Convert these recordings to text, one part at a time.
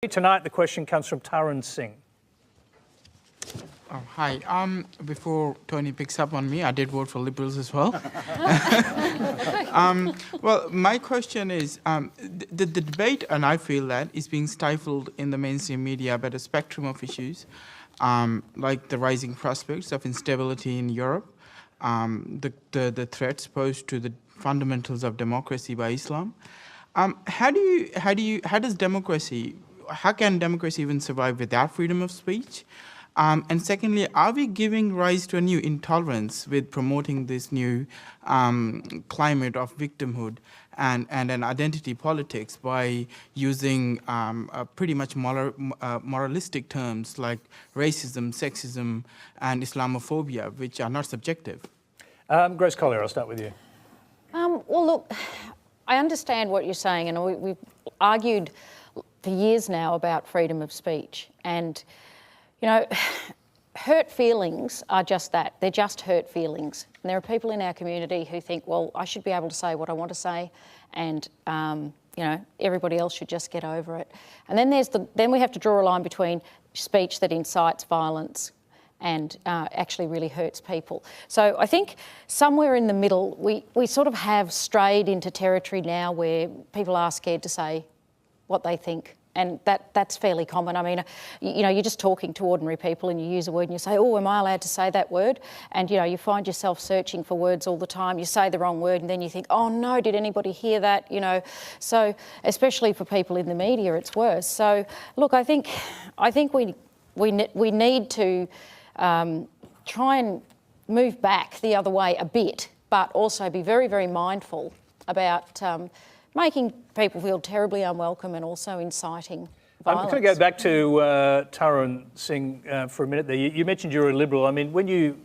Tonight, the question comes from Tarun Singh. Oh, hi. Before Tony picks up on me, I did vote for Liberals as well. Well, my question is, the debate, and I feel that, is being stifled in the mainstream media about a spectrum of issues, like the rising prospects of instability in Europe, the threats posed to the fundamentals of democracy by Islam. How can democracy even survive without freedom of speech? And secondly, are we giving rise to a new intolerance with promoting this new climate of victimhood and an identity politics by using pretty much moralistic terms like racism, sexism, and Islamophobia, which are not subjective? Grace Collier, I'll start with you. Well, look, I understand what you're saying, and we've argued for years now about freedom of speech. And, you know, hurt feelings are just that. They're just hurt feelings. And there are people in our community who think, well, I should be able to say what I want to say, and, you know, everybody else should just get over it. And then then we have to draw a line between speech that incites violence and actually really hurts people. So I think somewhere in the middle, we sort of have strayed into territory now where people are scared to say what they think. And that's fairly common. I mean, you know, you're just talking to ordinary people and you use a word and you say, oh, am I allowed to say that word? And, you know, you find yourself searching for words all the time. You say the wrong word and then you think, oh no, did anybody hear that? You know, so especially for people in the media, it's worse. So look, I think we need to try and move back the other way a bit, but also be very, very mindful about making people feel terribly unwelcome and also inciting violence. I'm going to go back to Tarun Singh for a minute there. You mentioned you're a Liberal. I mean, when you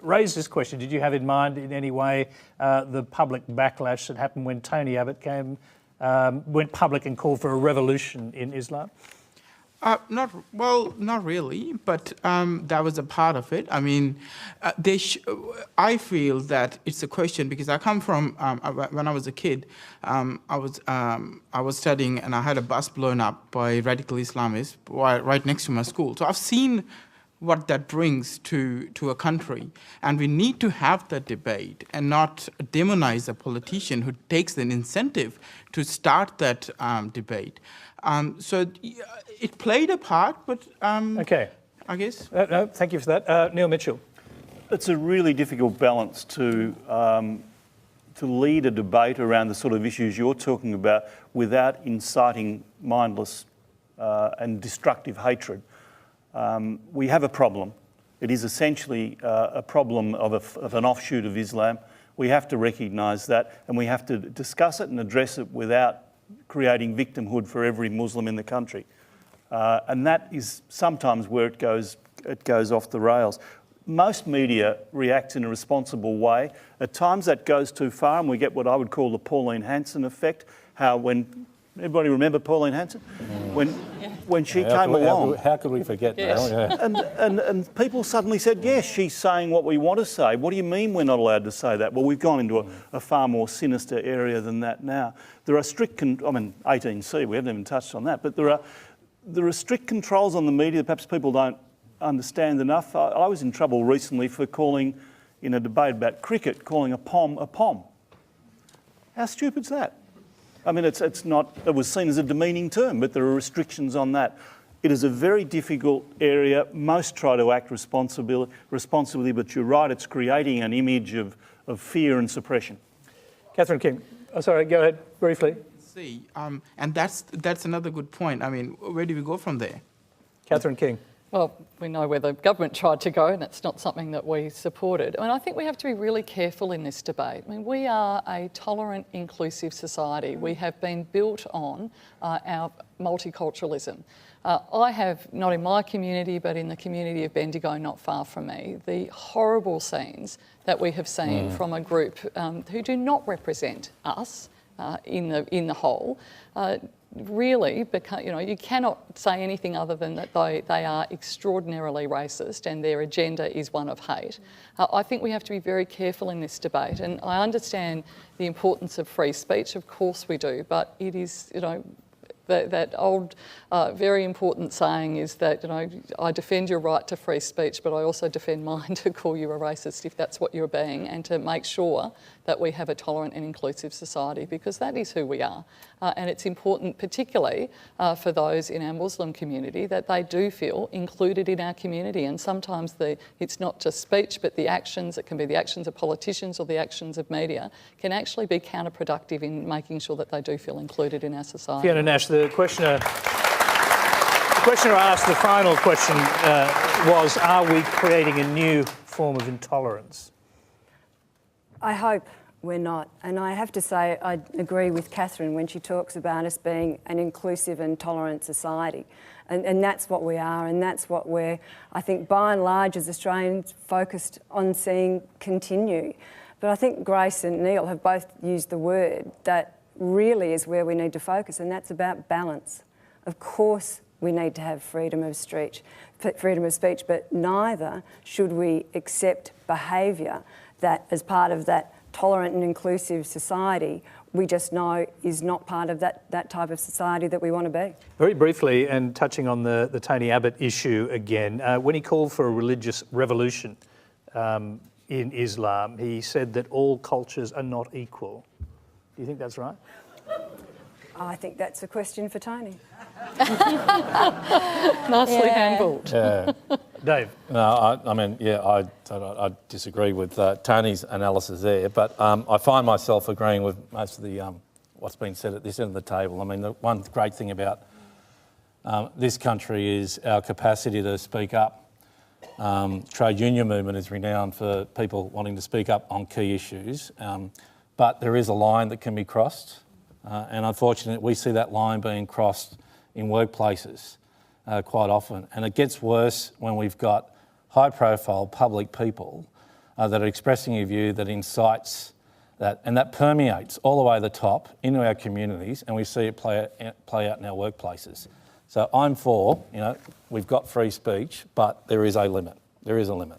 raised this question, did you have in mind in any way the public backlash that happened when Tony Abbott went public and called for a revolution in Islam? Not really, but that was a part of it. I mean, I feel that it's a question because I come from, when I was a kid, I was studying and I had a bus blown up by radical Islamists right next to my school. So I've seen what that brings to a country. And we need to have that debate and not demonize a politician who takes an incentive to start that debate. So it played a part, but okay, I guess. No, thank you for that. Neil Mitchell. It's a really difficult balance to lead a debate around the sort of issues you're talking about without inciting mindless and destructive hatred. We have a problem. It is essentially a problem of an offshoot of Islam. We have to recognise that, and we have to discuss it and address it without creating victimhood for every Muslim in the country. And that is sometimes where it goes off the rails. Most media reacts in a responsible way. At times that goes too far and we get what I would call the Pauline Hanson effect. Everybody remember Pauline Hanson? When she came along. How could we forget now? Yeah. And people suddenly said, yes, she's saying what we want to say. What do you mean we're not allowed to say that? Well, we've gone into a far more sinister area than that now. There are strict, 18C, we haven't even touched on that, but there are strict controls on the media that perhaps people don't understand enough. I was in trouble recently for calling, in a debate about cricket, calling a pom a pom. How stupid's that? I mean, it was seen as a demeaning term, but there are restrictions on that. It is a very difficult area. Most try to act responsibly, but you're right, it's creating an image of fear and suppression. Catherine King. Oh, sorry, go ahead, briefly. And that's another good point. I mean, where do we go from there? Catherine King. Well, we know where the government tried to go, and it's not something that we supported. I mean, I think we have to be really careful in this debate. I mean, we are a tolerant, inclusive society. We have been built on our multiculturalism. I have, not in my community, but in the community of Bendigo, not far from me, the horrible scenes that we have seen from a group who do not represent us in the whole. Really, because, you know, you cannot say anything other than that they are extraordinarily racist and their agenda is one of hate. I think we have to be very careful in this debate, and I understand the importance of free speech, of course we do, but it is, you know, That old, very important saying is that, I defend your right to free speech, but I also defend mine to call you a racist if that's what you're being, and to make sure that we have a tolerant and inclusive society, because that is who we are. And it's important, particularly for those in our Muslim community, that they do feel included in our community. And sometimes it's not just speech, but the actions, it can be the actions of politicians or the actions of media, can actually be counterproductive in making sure that they do feel included in our society. Fiona Nash, the questioner asked, the final question was, are we creating a new form of intolerance? I hope we're not. And I have to say, I agree with Catherine when she talks about us being an inclusive and tolerant society. And that's what we are, and that's what we're, I think, by and large, as Australians, focused on seeing continue. But I think Grace and Neil have both used the word that really is where we need to focus, and that's about balance. Of course, we need to have freedom of speech, but neither should we accept behaviour that, as part of that tolerant and inclusive society, we just know is not part of that type of society that we want to be. Very briefly, and touching on the Tony Abbott issue again, when he called for a religious revolution in Islam, he said that all cultures are not equal. Do you think that's right? I think that's a question for Tony. Nicely handled. Yeah. Dave? No, I disagree with Tony's analysis there, but I find myself agreeing with most of the what's been said at this end of the table. I mean, the one great thing about this country is our capacity to speak up. Trade union movement is renowned for people wanting to speak up on key issues, but there is a line that can be crossed, and unfortunately we see that line being crossed in workplaces quite often. And it gets worse when we've got high-profile public people that are expressing a view that incites that, and that permeates all the way to the top into our communities, and we see it play out in our workplaces. So I'm for, we've got free speech, but there is a limit. There is a limit.